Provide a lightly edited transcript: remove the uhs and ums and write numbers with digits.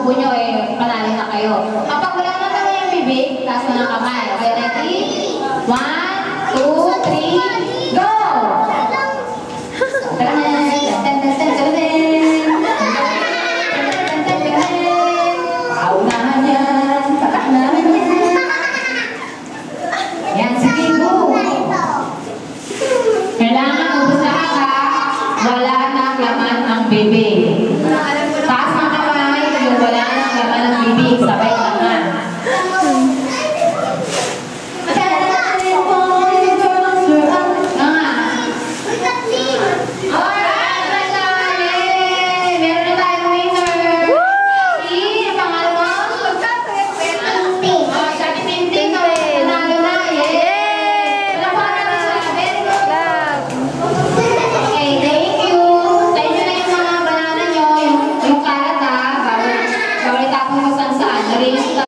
tubo nyo eh, panalo na kayo. Kapag wala na naman yung bibig, taas na ng kamay. Okay, ready? 1, 2, 3, go! Paunahan yan, patak namin yan. Yan, sige, go! Kailangan ubus lahat ha. Wala nang laman ang bibig. Taas ng kamay, yung wala nang laman ang bibig. Sabay